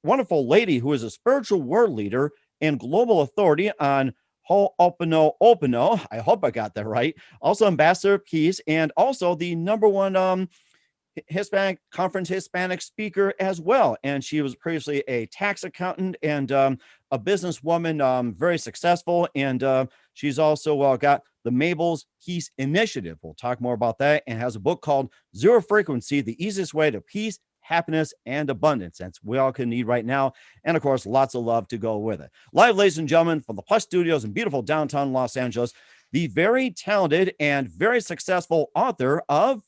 wonderful lady who is a spiritual world leader and global authority on hooponopono. I hope I got that right. Also, ambassador of peace, and also the number one Hispanic conference Hispanic speaker as well. And she was previously a tax accountant and a businesswoman, very successful. And she's also got the Mabel's Peace Initiative. We'll talk more about that, and has a book called Zero Frequency, the easiest way to peace, happiness, and abundance. That's what we all can need right now. And of course, lots of love to go with it. Live, ladies and gentlemen, from the Plus Studios in beautiful downtown Los Angeles, the very talented and very successful author of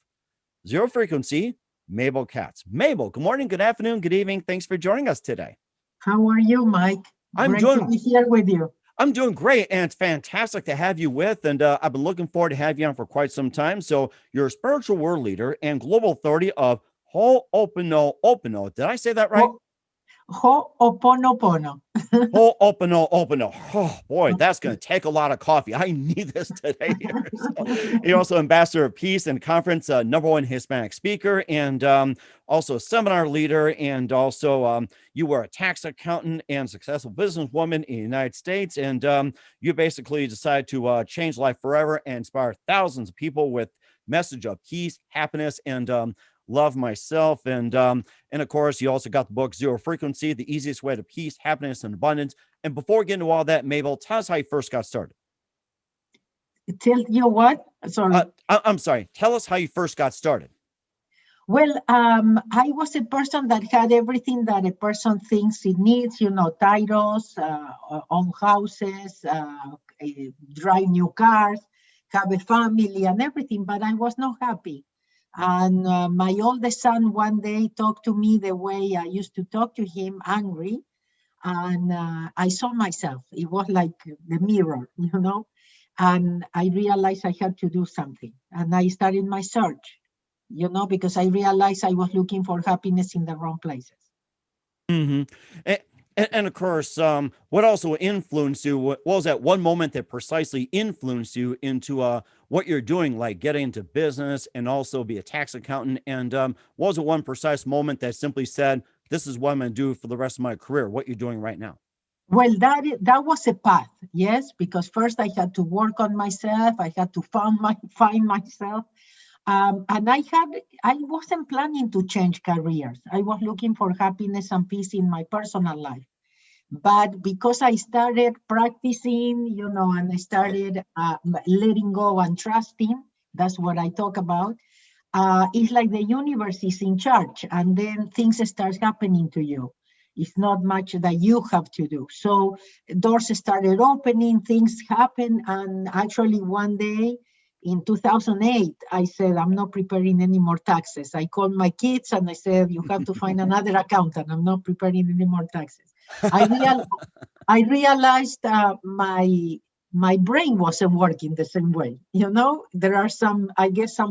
Zero Frequency, Mabel Katz. Mabel, good morning, good afternoon, good evening. Thanks for joining us today. How are you, Mike? Great to be here with you. I'm doing great, and it's fantastic to have you with, and I've been looking forward to have you on for quite some time. So you're a spiritual world leader and global authority of hooponopono. Did I say that right? Hooponopono. Hooponopono. Oh boy, that's going to take a lot of coffee. I need this today. So, you're also ambassador of peace and conference, number one Hispanic speaker, and also a seminar leader. And also you were a tax accountant and successful businesswoman in the United States. And you basically decided to change life forever and inspire thousands of people with message of peace, happiness, and love myself. And of course, you also got the book Zero Frequency, the easiest way to peace, happiness, and abundance. And before we get into all that, Mabel, tell us how you first got started. Tell you what? Sorry. I'm sorry. Tell us how you first got started. Well, I was a person that had everything that a person thinks it needs, titles, own houses, drive new cars, have a family and everything, but I was not happy. And my oldest son one day talked to me the way I used to talk to him, angry. And I saw myself. It was like the mirror, and I realized I had to do something. And I started my search, because I realized I was looking for happiness in the wrong places. Mm-hmm. And of course, what also influenced you, what was that one moment that precisely influenced you into what you're doing, like getting into business and also be a tax accountant? And what was the one precise moment that simply said, this is what I'm going to do for the rest of my career, what you're doing right now? Well, that was a path, yes, because first I had to work on myself. I had to find myself. And I wasn't planning to change careers. I was looking for happiness and peace in my personal life. But because I started practicing, and I started letting go and trusting, that's what I talk about. It's like the universe is in charge, and then things start happening to you. It's not much that you have to do. So doors started opening, things happen, and actually one day, in 2008, I said, I'm not preparing any more taxes. I called my kids and I said, you have to find another accountant. I'm not preparing any more taxes. I realized my brain wasn't working the same way. There are some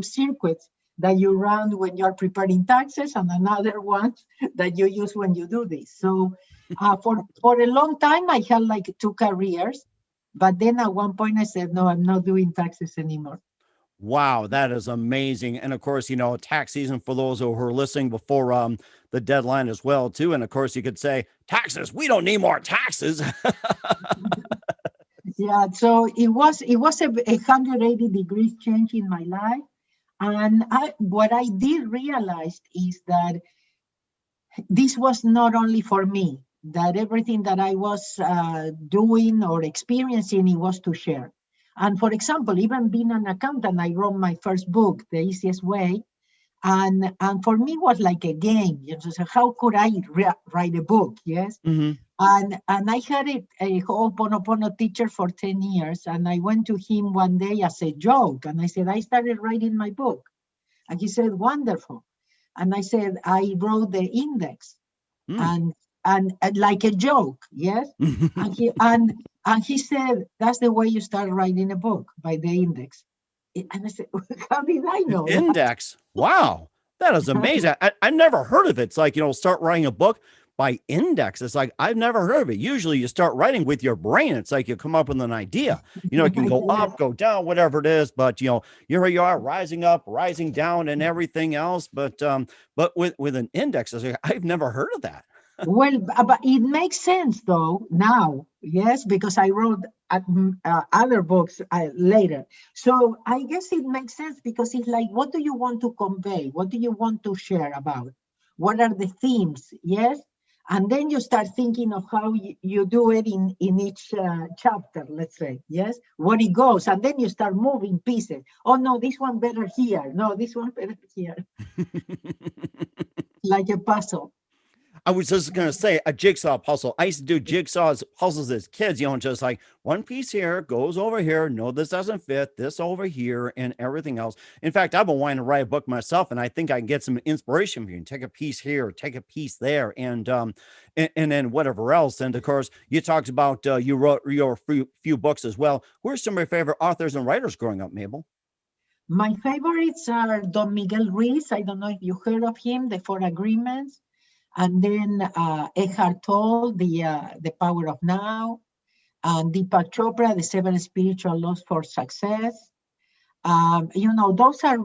circuits that you run when you're preparing taxes and another ones that you use when you do this. So for a long time, I had like 2 careers. But then at one point I said, no, I'm not doing taxes anymore. Wow, that is amazing. And of course, tax season for those who are listening before the deadline as well, too. And of course, you could say, taxes, we don't need more taxes. Yeah, so it was a 180 degrees change in my life. And what I did realize is that this was not only for me, that everything that I was doing or experiencing, it was to share. And for example, even being an accountant, I wrote my first book, The Easiest Way. And for me, it was like a game. So how could I write a book? Yes. Mm-hmm. And I had a Hooponopono teacher for 10 years. And I went to him one day as a joke. And I said, I started writing my book. And he said, wonderful. And I said, I wrote the index. And like a joke, yes. and he said, that's the way you start writing a book, by the index. And I said, how did I know index that? Wow, that is amazing. I never heard of it. It's like, start writing a book by index. It's like, I've never heard of it. Usually you start writing with your brain. It's like you come up with an idea, it can go up, go down, whatever it is, but here you are, rising up, rising down and everything else. But with an index, it's like, I've never heard of that. Well, but it makes sense though now, yes, because I wrote other books later. So I guess it makes sense because it's like, what do you want to convey? What do you want to share about? What are the themes? Yes. And then you start thinking of how you do it in each chapter, let's say, yes, what it goes. And then you start moving pieces. Oh, no, this one better here. No, this one better here, like a puzzle. I was just gonna say a jigsaw puzzle. I used to do jigsaws puzzles as kids, just like one piece here goes over here. No, this doesn't fit. This over here and everything else. In fact, I've been wanting to write a book myself, and I think I can get some inspiration from you. Take a piece here, take a piece there, and then whatever else. And of course, you talked about you wrote your few books as well. Who are some of your favorite authors and writers growing up, Mabel? My favorites are Don Miguel Ruiz. I don't know if you heard of him, The Four Agreements. And then Eckhart Tolle, the Power of Now. And Deepak Chopra, The Seven Spiritual Laws for Success. Those are,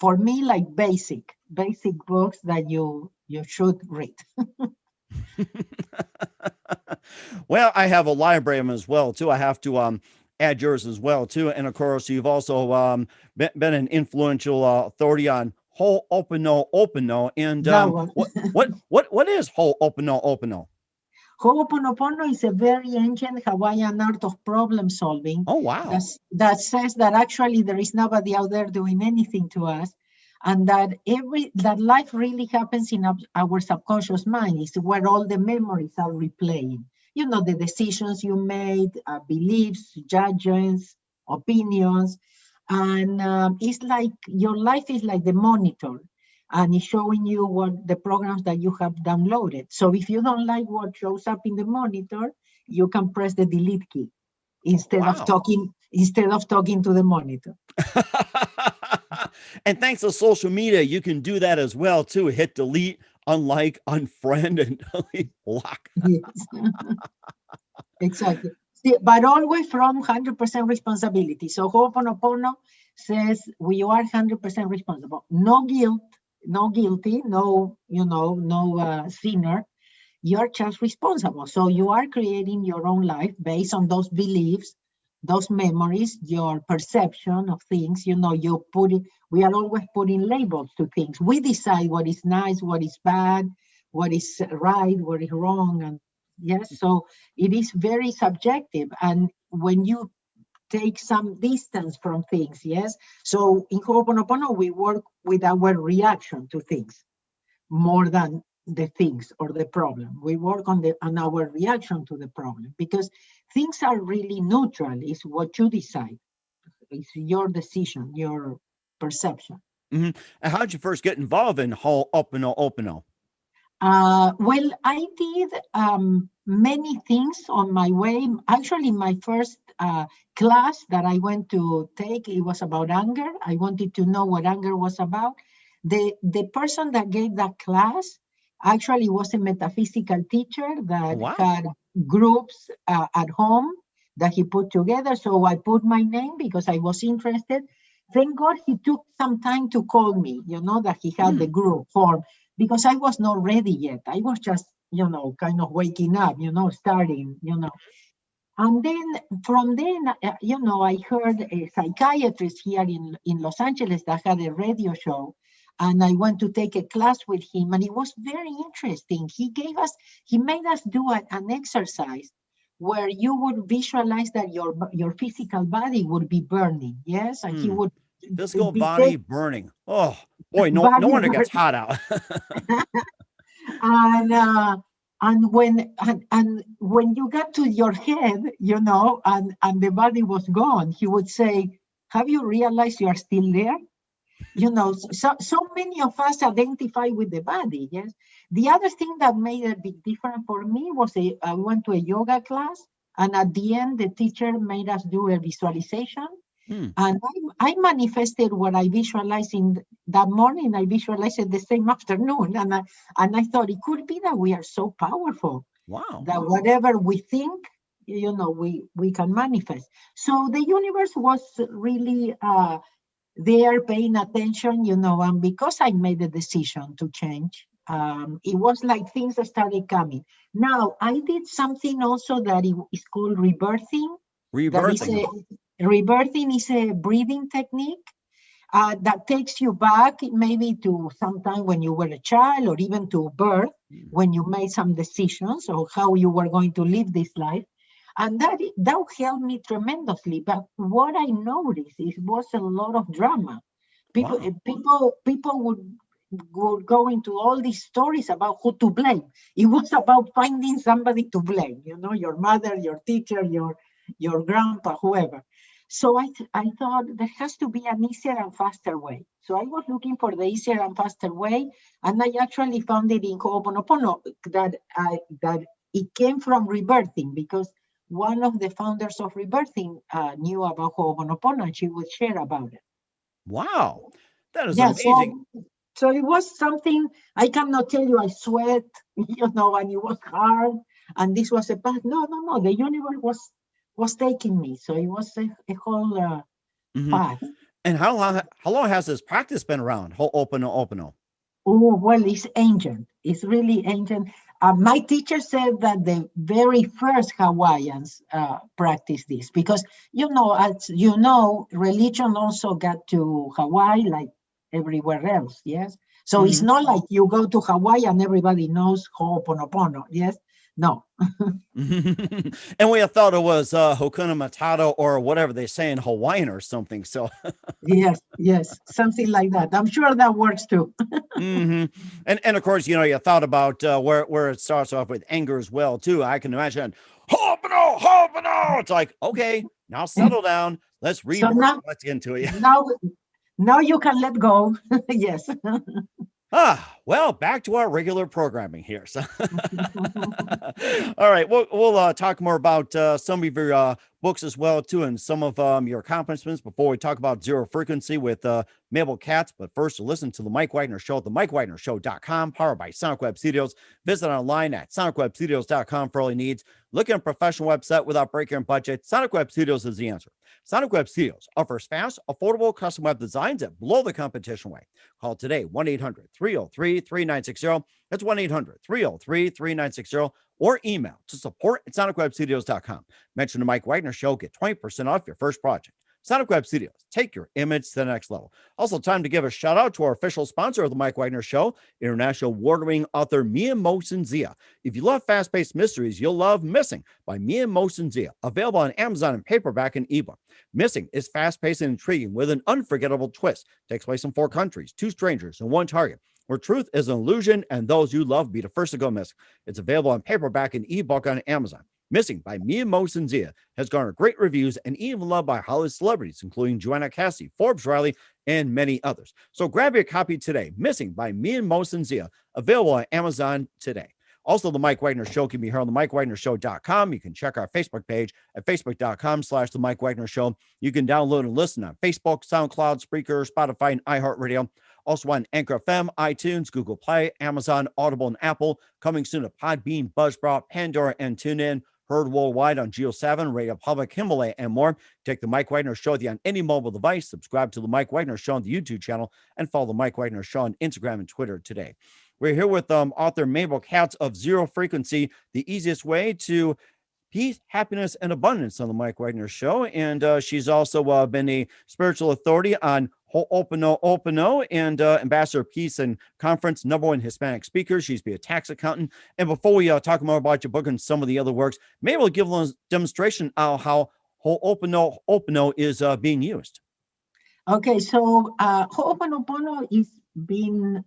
for me, like basic books that you should read. Well, I have a library of them as well too. I have to add yours as well too, and of course, you've also been an influential authority on hooponopono. And That one. what is hooponopono? Hooponopono is a very ancient Hawaiian art of problem solving. Oh wow! That says that actually there is nobody out there doing anything to us, and that life really happens in our subconscious mind. Is where all the memories are replaying. The decisions you made, beliefs, judgments, opinions, and it's like your life is like the monitor, and it's showing you what the programs that you have downloaded. So if you don't like what shows up in the monitor, you can press the delete key instead of Wow! talking to the monitor. And thanks to social media, you can do that as well too. Hit delete, unlike, unfriend, and delete, block. Yes. Exactly. But always from 100% responsibility. So Ho'oponopono says we are 100% responsible. No guilt, no guilty, no sinner. You're just responsible. So you are creating your own life based on those beliefs, those memories, your perception of things. You put it. We are always putting labels to things. We decide what is nice, what is bad, what is right, what is wrong, and yes. So it is very subjective. And when you take some distance from things, yes. So in Ho'oponopono, we work with our reaction to things more than the things or the problem. We work on our reaction to the problem because things are really neutral. It's what you decide. It's your decision, your perception. Mm-hmm. And how did you first get involved in Ho'oponopono? Well, I did many things on my way. Actually, my first class that I went to take, it was about anger. I wanted to know what anger was about. The person that gave that class actually was a metaphysical teacher that Wow. had groups at home that he put together. So I put my name because I was interested. Thank God he took some time to call me, that he had the group formed because I was not ready yet. I was just, kind of waking up, starting. And then from then, I heard a psychiatrist here in Los Angeles that had a radio show. And I went to take a class with him, and it was very interesting. He made us do an exercise where you would visualize that your physical body would be burning, yes, and he would Physical be body burning. Oh boy, no body wonder it gets burning. hot out. And when you got to your head, and the body was gone, he would say, "Have you realized you are still there?" So many of us identify with the body. Yes. The other thing that made a big difference for me was I went to a yoga class, and at the end, the teacher made us do a visualization. And I manifested what I visualized in that morning. I visualized it the same afternoon. And I thought it could be that we are so powerful Wow. that whatever we think, we can manifest. So the universe was really they are paying attention, and because I made a decision to change, it was like things that started coming. Now, I did something also that is called rebirthing. Rebirthing is a breathing technique that takes you back maybe to sometime when you were a child, or even to birth, when you made some decisions of how you were going to live this life. And that helped me tremendously. But what I noticed was a lot of drama. People would go into all these stories about who to blame. It was about finding somebody to blame, your mother, your teacher, your grandpa, whoever. So I thought there has to be an easier and faster way. So I was looking for the easier and faster way, and I actually found it in Hooponopono, that it came from rebirthing, because one of the founders of rebirthing knew about Hooponopono, and she would share about it. Wow, that is amazing. So it was something, I cannot tell you I sweat, and it was hard, and this was a path. No, the universe was taking me. So it was a whole path. And how long has this practice been around, Hooponopono? Oh, well, it's ancient. It's really ancient. My teacher said that the very first Hawaiians practiced this, because, as you know, religion also got to Hawaii like everywhere else, yes? So it's not like you go to Hawaii and everybody knows Hooponopono, yes? No. And we thought it was Hakuna Matata or whatever they say in Hawaiian or something. So yes, something like that. I'm sure that works too. And of course, you thought about where it starts off with anger as well too. I can imagine Ho'opono. It's like, okay, now settle down. Let's read. So let's get into it. Now you can let go. Yes. Well, back to our regular programming here. So, all right, we'll talk more about some of your books as well too, and some of your accomplishments before we talk about Zero Frequency with Mabel Katz. But first, listen to the Mike Wagner Show at the MikeWagnerShow.com, powered by Sonic Web Studios. Visit online at SonicWebStudios.com for all your needs. Look at a professional website without breaking your budget. Sonic Web Studios is the answer. Sonic Web Studios offers fast, affordable custom web designs that blow the competition away. Call today, 1-800-303-3960. That's 1-800-303-3960. Or email to support@sonicwebstudios.com. Mention the Mike Wagner Show, get 20% off your first project. Sonic Web Studios, take your image to the next level. Also, time to give a shout out to our official sponsor of the Mike Wagner Show, international award-winning author Mia Mosen-Zia. If you love fast-paced mysteries, you'll love Missing by Mia Mosen-Zia, available on Amazon in paperback and ebook. Missing is fast-paced and intriguing with an unforgettable twist. Takes place in 4 countries, 2 strangers, and 1 target, where truth is an illusion and those you love be the first to go missing. It's available on paperback and ebook on Amazon. Missing by Mia Mosen-Zia has garnered great reviews and even loved by Hollywood celebrities, including Joanna Cassidy, Forbes Riley, and many others. So grab your copy today. Missing by Mia Mosen-Zia, available on Amazon today. Also, the Mike Wagner Show can be heard on the MikeWagnerShow.com. You can check our Facebook page at Facebook.com/The Mike Wagner Show. You can download and listen on Facebook, SoundCloud, Spreaker, Spotify, and iHeartRadio. Also on Anchor FM, iTunes, Google Play, Amazon, Audible, and Apple. Coming soon to Podbean, Buzzsprout, Pandora, and TuneIn. Heard worldwide on Geo 7, Radio Public, Himalaya, and more. Take the Mike Wagner Show on any mobile device. Subscribe to the Mike Wagner Show on the YouTube channel, and follow the Mike Wagner Show on Instagram and Twitter today. We're here with author Mabel Katz of Zero Frequency, the easiest way to peace, happiness, and abundance on the Mike Wagner Show. And she's also been a spiritual authority on Hooponopono and Ambassador of Peace and Conference, #1 Hispanic speaker. She's been a tax accountant. And before we talk more about your book and some of the other works, maybe we'll give a demonstration of how Hooponopono is being used. Okay, so Hooponopono is being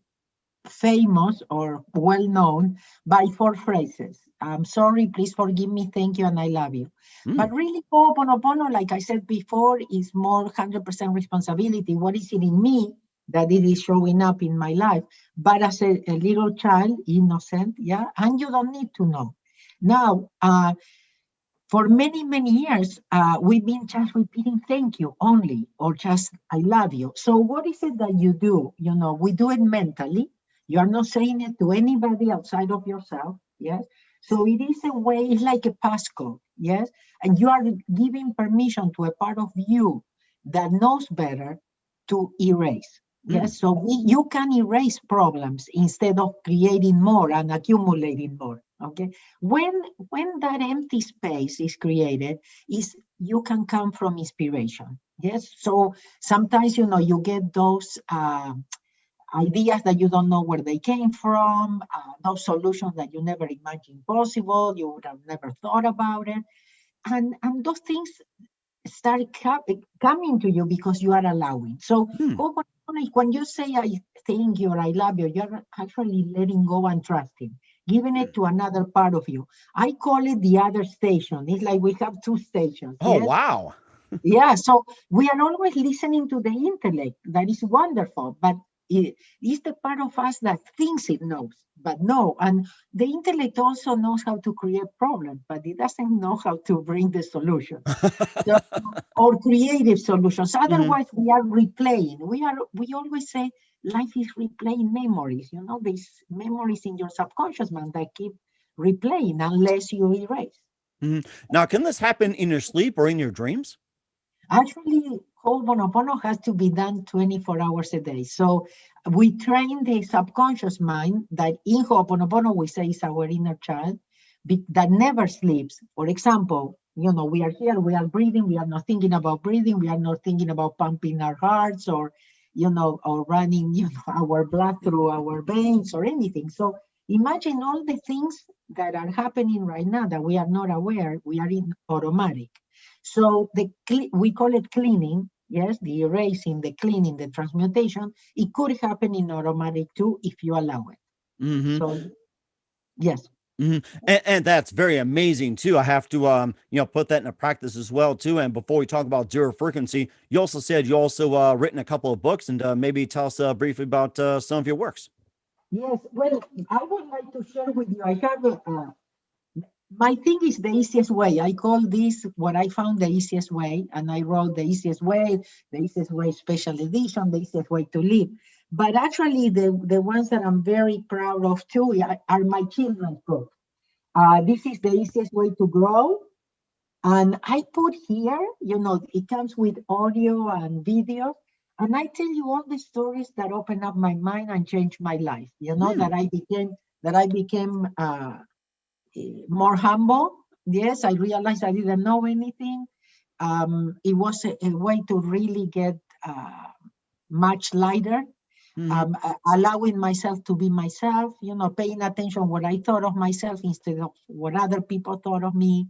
famous or well known by 4 phrases. I'm sorry, please forgive me, thank you, and I love you. But really, Hooponopono, like I said before, is more 100% responsibility. What is it in me that it is showing up in my life? But as a little child, innocent, yeah, and you don't need to know. Now, for many, many years, we've been just repeating thank you only, or just I love you. So what is it that you do? We do it mentally. You are not saying it to anybody outside of yourself, yes? So it is a way, it's like a passcode, yes? And you are giving permission to a part of you that knows better to erase. Yes, so you can erase problems instead of creating more and accumulating more. Okay, when that empty space is created, is you can come from inspiration. Yes, so sometimes you get those ideas that you don't know where they came from, those solutions that you never imagined possible, you would have never thought about it, and those things start coming to you because you are allowing. So when you say I thank you or I love you, you're actually letting go and trusting, giving it to another part of you. I call it the other station. It's like we have two stations. Oh, yes? wow. Yeah, so we are always listening to the intellect. That is wonderful, but it's the part of us that thinks it knows, but no. And the intellect also knows how to create problems, but it doesn't know how to bring the solution. So, or creative solutions. Otherwise, we are replaying. We always say life is replaying memories. These memories in your subconscious mind that keep replaying unless you erase. Now, can this happen in your sleep or in your dreams? Actually, hooponopono has to be done 24 hours a day. So we train the subconscious mind that in hooponopono we say is our inner child that never sleeps. For example, we are here, we are breathing, we are not thinking about breathing, we are not thinking about pumping our hearts or running our blood through our veins or anything. So imagine all the things that are happening right now that we are not aware, we are in automatic. So we call it cleaning, yes, the erasing, the cleaning, the transmutation. It could happen in automatic too if you allow it. So, yes. And that's very amazing too. I have to put that into practice as well too. And before we talk about zero frequency, you also said you also written a couple of books, and maybe tell us briefly about some of your works. Yes, well, I would like to share with you. I have my thing is the easiest way. I call this what I found the easiest way, and I wrote the easiest way special edition, the easiest way to live. But actually, the ones that I'm very proud of too are my children's book. This is the easiest way to grow. And I put here, it comes with audio and video. And I tell you all the stories that open up my mind and changed my life. That I became more humble. Yes, I realized I didn't know anything. It was a way to really get much lighter. Allowing myself to be myself, paying attention what I thought of myself instead of what other people thought of me,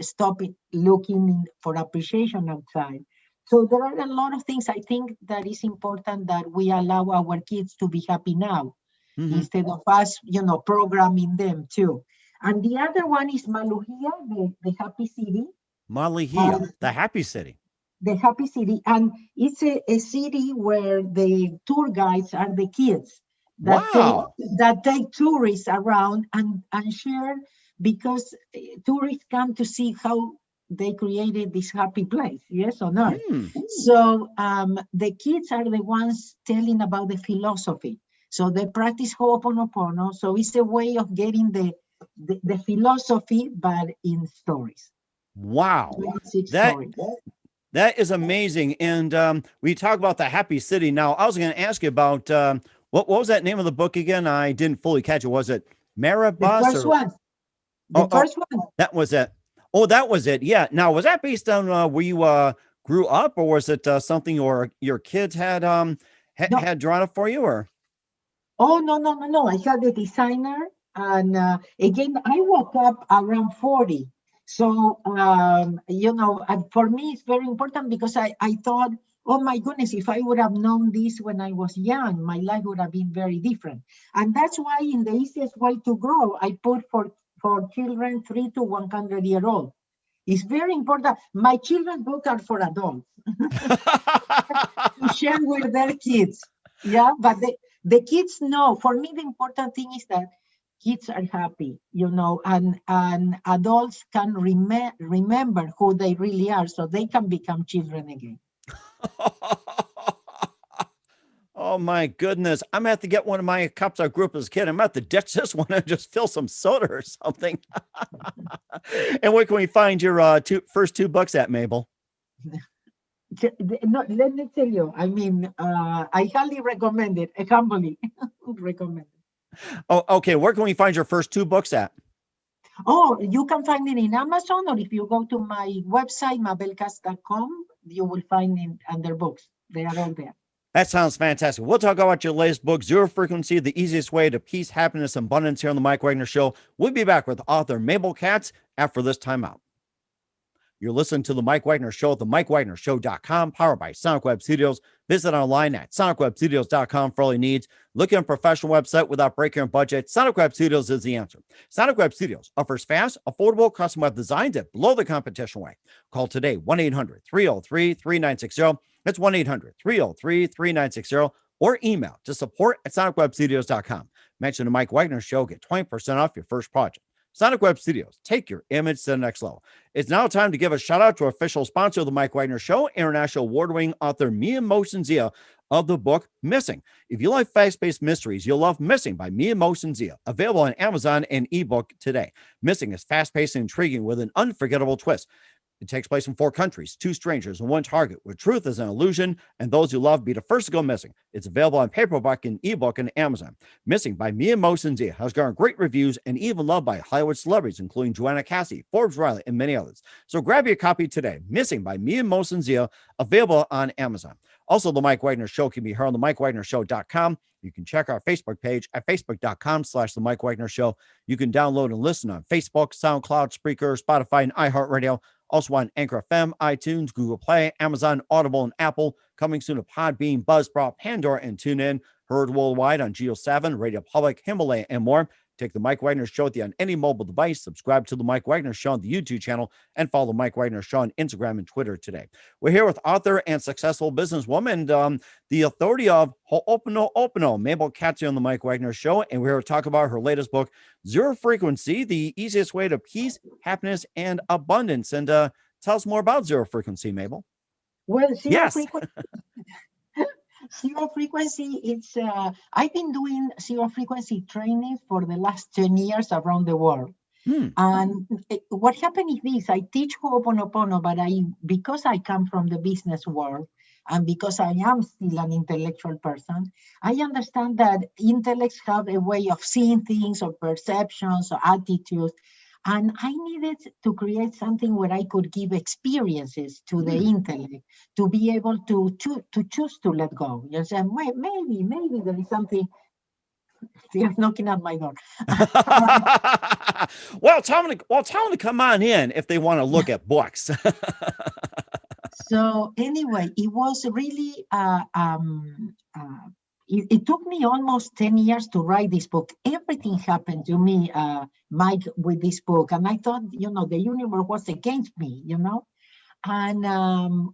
stop it looking for appreciation outside. So there are a lot of things I think that is important that we allow our kids to be happy now instead of us, programming them too. And the other one is Maluhia, the happy city. Maluhia, the happy city. The happy city, and it's a city where the tour guides are the kids that take tourists around and share, because tourists come to see how they created this happy place, yes or no? So the kids are the ones telling about the philosophy. So they practice hooponopono. So it's a way of getting the philosophy, but in stories. Wow. That is amazing. And we talk about the happy city. Now, I was going to ask you about what was that name of the book again? I didn't fully catch it. Was it Maribus? The first one. The first one. That was it. Oh, that was it. Yeah. Now, was that based on where you grew up, or was it something your kids had had drawn up for you, or? Oh, no. I had the designer, and again, I woke up around 40. So, for me, it's very important because I thought, oh my goodness, if I would have known this when I was young, my life would have been very different. And that's why in the easiest way to grow, I put for children 3 to 100 years old. It's very important. My children's books are for adults to share with their kids. Yeah, but the kids know. For me, the important thing is that kids are happy, and adults can remember who they really are, so they can become children again. Oh my goodness. I'm gonna have to get one of my cups I grew up as a kid. I'm gonna have to ditch this one and just fill some soda or something. And where can we find your first two books at, Mabel? No, let me tell you. I mean, I highly recommend it. I humbly recommend it. Oh, okay. Where can we find your first two books at? Oh, you can find it in Amazon, or if you go to my website, mabelkatz.com, you will find it under books. They are all there. That sounds fantastic. We'll talk about your latest book, Zero Frequency, the easiest way to peace, happiness, and abundance here on the Mike Wagner Show. We'll be back with author Mabel Katz after this timeout. You're listening to the Mike Wagner Show at the MikeWagnerShow.com, powered by Sonic Web Studios. Visit online at SonicWebStudios.com for all your needs. Looking at a professional website without breaking your budget? Sonic Web Studios is the answer. Sonic Web Studios offers fast, affordable custom web designs at below the competition rate. Call today, 1-800-303-3960. That's 1-800-303-3960, or email to support@sonicwebstudios.com. Mention the Mike Wagner Show, get 20% off your first project. Sonic Web Studios, take your image to the next level. It's now time to give a shout out to our official sponsor of the Mike Wagner Show, international award-winning author Mia Mosensia of the book Missing. If you like fast-paced mysteries, you'll love Missing by Mia Mosensia, available on Amazon and ebook today. Missing is fast-paced and intriguing with an unforgettable twist. It takes place in 4 countries, 2 strangers, and 1 target, where truth is an illusion, and those you love be the first to go missing. It's available on paperback and ebook on Amazon. Missing by Mia Mosensia has garnered great reviews and even loved by Hollywood celebrities, including Joanna Cassie, Forbes Riley, and many others. So grab your copy today. Missing by Mia Mosensia, available on Amazon. Also, the Mike Wagner Show can be heard on the MikeWagnerShow.com. You can check our Facebook page at facebook.com/The Mike Wagner Show. You can download and listen on Facebook, SoundCloud, Spreaker, Spotify, and iHeartRadio. Also on Anchor FM, iTunes, Google Play, Amazon, Audible, and Apple. Coming soon to Podbean, Buzzsprout, Pandora, and TuneIn. Heard worldwide on Geo 7, Radio Public, Himalaya, and more. Take the Mike Wagner Show with you on any mobile device. Subscribe to the Mike Wagner Show on the YouTube channel, and follow the Mike Wagner Show on Instagram and Twitter today. We're here with author and successful businesswoman, the authority of hooponopono, Mabel Katz on the Mike Wagner Show, and we're here to talk about her latest book, Zero Frequency, the easiest way to peace, happiness, and abundance. And tell us more about Zero Frequency, Mabel. Well, zero frequency. Zero frequency, it's I've been doing zero frequency training for the last 10 years around the world. And what happened is this: I teach Hooponopono, but because I come from the business world, and because I am still an intellectual person, I understand that intellects have a way of seeing things, or perceptions, or attitudes. And I needed to create something where I could give experiences to the intellect to be able to choose to let go. You say, maybe there is something. They're knocking at my door. Well, tell them to come on in if they want to look at books. So anyway, it was really it took me almost 10 years to write this book. Everything happened to me, Mike, with this book. And I thought, the universe was against me, And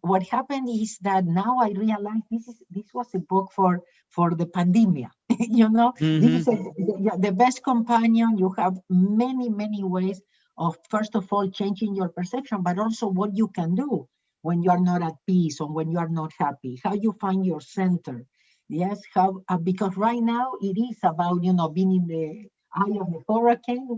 what happened is that now I realize this was a book for the pandemic. This is the best companion. You have many, many ways of, first of all, changing your perception, but also what you can do when you are not at peace or when you are not happy, how you find your center. Yes, how because right now it is about being in the eye of the hurricane,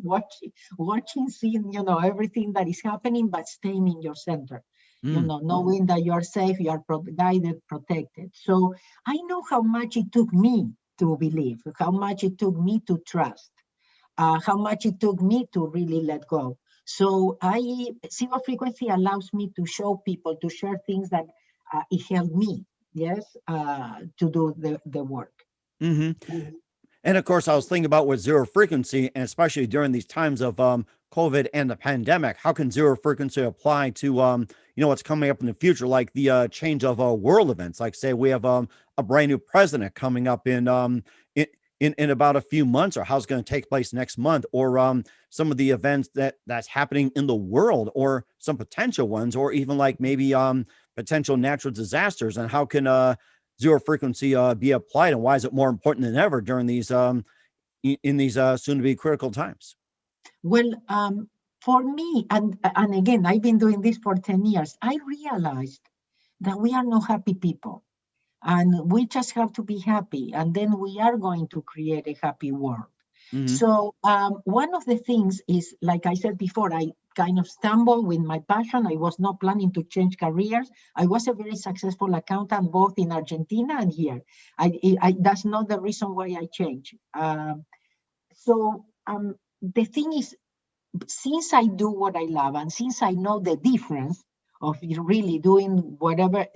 watching, seeing everything that is happening, but staying in your center. Knowing that you are safe, you are guided, protected. So I know how much it took me to believe, how much it took me to trust, how much it took me to really let go. So zero frequency allows me to show people, to share things that it helped me. Yes, to do the work. And of course, I was thinking about with zero frequency, and especially during these times of COVID and the pandemic, how can zero frequency apply to what's coming up in the future, like the change of world events? Like, say we have a brand new president coming up in about a few months, or how's going to take place next month, or some of the events that's happening in the world, or some potential ones, or even like maybe potential natural disasters, and how can zero frequency be applied, and why is it more important than ever during these in these soon to be critical times? Well, for me, and again, I've been doing this for 10 years, I realized that we are not happy people, and we just have to be happy, and then we are going to create a happy world. So one of the things is, like I said before, I kind of stumbled with my passion. I was not planning to change careers. I was a very successful accountant, both in Argentina and here. That's not the reason why I changed. The thing is, since I do what I love, and since I know the difference of really doing whatever,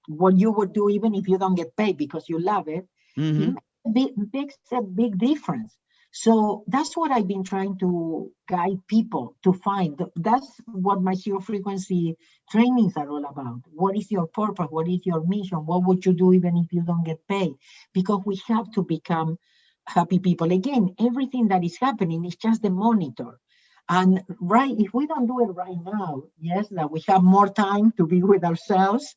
what you would do, even if you don't get paid because you love it, it makes a big difference. So that's what I've been trying to guide people to find. That's what my zero frequency trainings are all about. What is your purpose? What is your mission? What would you do even if you don't get paid? Because we have to become happy people. Again, everything that is happening is just the monitor. And if we don't do it right now, yes, that we have more time to be with ourselves,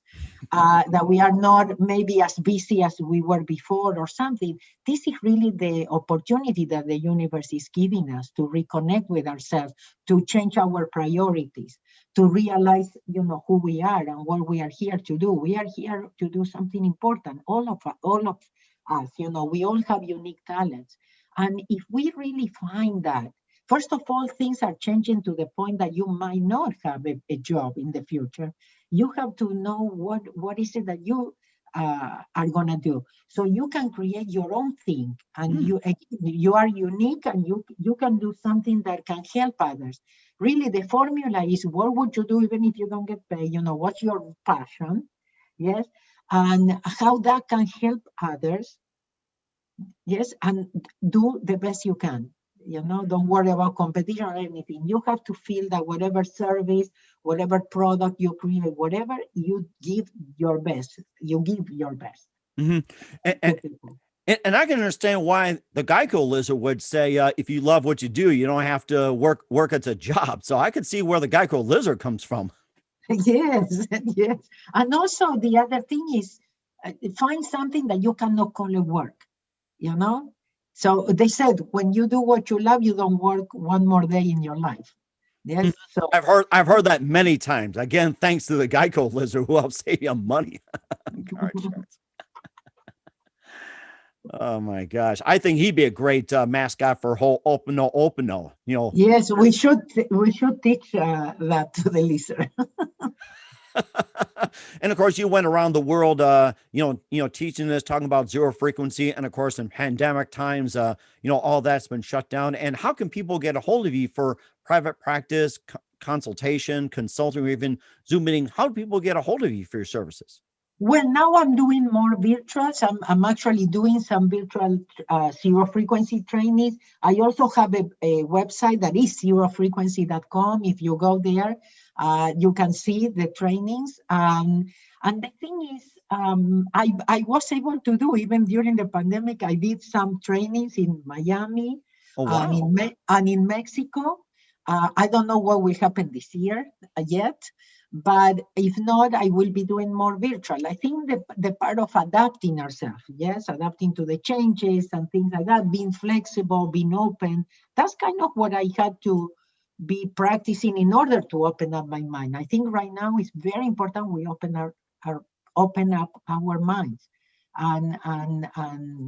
that we are not maybe as busy as we were before or something. This is really the opportunity that the universe is giving us to reconnect with ourselves, to change our priorities, to realize, who we are and what we are here to do. We are here to do something important. All of us, we all have unique talents. And if we really find that, first of all, things are changing to the point that you might not have a job in the future. You have to know what is it that you are going to do. So you can create your own thing, and you are unique, and you can do something that can help others. Really, the formula is, what would you do even if you don't get paid? What's your passion? Yes. And how that can help others. Yes. And do the best you can. Don't worry about competition or anything. You have to feel that whatever service, whatever product you create, whatever, you give your best. You give your best. And I can understand why the Geico lizard would say, if you love what you do, you don't have to work at a job. So I could see where the Geico lizard comes from. Yes, yes. And also the other thing is, find something that you cannot call it work, So they said, when you do what you love, you don't work one more day in your life. Yes. So I've heard that many times. Again, thanks to the Geico lizard, who helps save you money. Car insurance. Oh my gosh. I think he'd be a great mascot for hooponopono. Yes, we should teach that to the lizard. And of course, you went around the world, teaching this, talking about zero frequency, and of course, in pandemic times, all that's been shut down. And how can people get a hold of you for private practice, consultation, consulting, or even Zoom meeting? How do people get a hold of you for your services? Well, now I'm doing more virtuals. I'm actually doing some virtual zero frequency trainings. I also have a website that is zerofrequency.com. If you go there, you can see the trainings. And the thing is, I was able to do, even during the pandemic, I did some trainings in Miami. Oh, wow. and in Mexico. I don't know what will happen this year yet. But if not, I will be doing more virtual. I think the part of adapting ourselves, yes, adapting to the changes and things like that, being flexible, being open, that's kind of what I had to be practicing in order to open up my mind. I think right now it's very important we open up our minds, and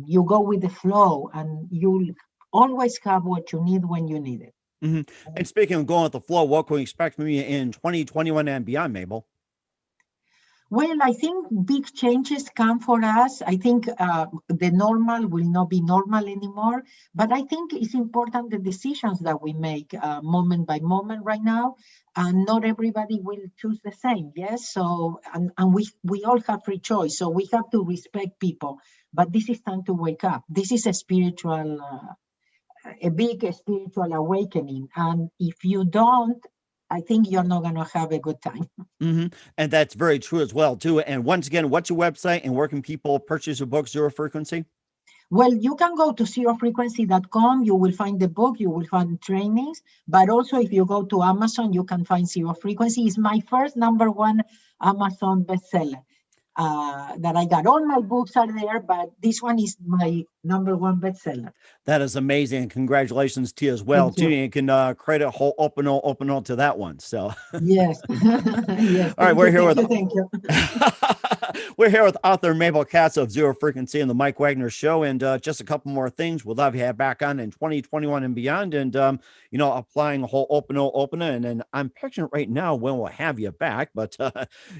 you go with the flow, and you'll always have what you need when you need it. Mm-hmm. And speaking of going with the flow, what can we expect from you in 2021 and beyond, Mabel? Well, I think big changes come for us. I think the normal will not be normal anymore. But I think it's important the decisions that we make moment by moment right now. And not everybody will choose the same, yes? So, and we all have free choice. So we have to respect people. But this is time to wake up. This is a big spiritual awakening. And if you don't, I think you're not going to have a good time. Mm-hmm. And that's very true as well, too. And once again, what's your website and where can people purchase your book, Zero Frequency? Well, you can go to zerofrequency.com. You will find the book. You will find trainings. But also, if you go to Amazon, you can find Zero Frequency. It's my first #1 Amazon bestseller that I got. All my books are there, but this one is my #1 bestseller. That is amazing. Congratulations to you as well, too. You can credit hooponopono to that one. So yes. Yes. All right, we're here with thank you. We're here with author Mabel Katz of Zero Frequency and the Mike Wagner Show. And just a couple more things. We'll have you back on in 2021 and beyond. And, applying a whole opener. And then I'm picturing right now when we'll have you back, but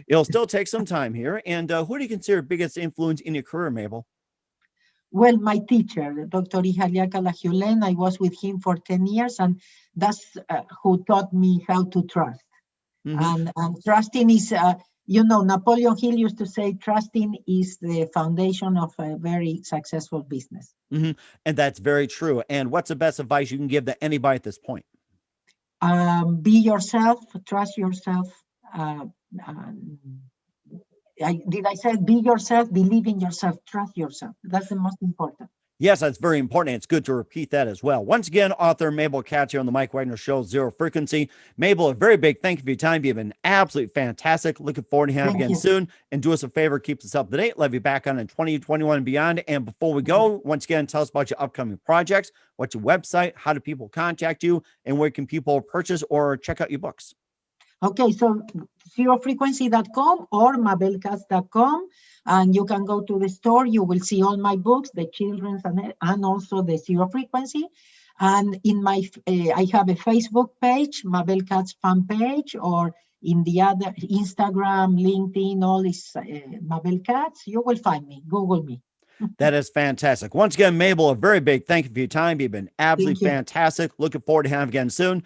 it'll still take some time here. And who do you consider biggest influence in your career, Mabel? Well, my teacher, Dr. Ihaliaka Lahulen, I was with him for 10 years, and that's who taught me how to trust. Mm-hmm. And trusting is, Napoleon Hill used to say, trusting is the foundation of a very successful business. Mm-hmm. And that's very true. And what's the best advice you can give to anybody at this point? Be yourself, trust yourself. Did I say be yourself, believe in yourself, trust yourself? That's the most important. Yes, that's very important. It's good to repeat that as well. Once again, author Mabel Katz here on the Mike Wagner Show, Zero Frequency. Mabel, a very big thank you for your time. You've been absolutely fantastic. Looking forward to having you again soon. And do us a favor, keep us up to date. Let you back on in 2021 and beyond. And before we go, once again, tell us about your upcoming projects. What's your website? How do people contact you? And where can people purchase or check out your books? Okay, so zerofrequency.com or mabelkatz.com, and you can go to the store. You will see all my books, the children's and also the Zero Frequency. And in my, I have a Facebook page, Mabel Katz fan page, or in the other Instagram, LinkedIn, all is Mabel Katz. You will find me. Google me. That is fantastic. Once again, Mabel, a very big thank you for your time. You've been absolutely fantastic. Looking forward to having you again soon.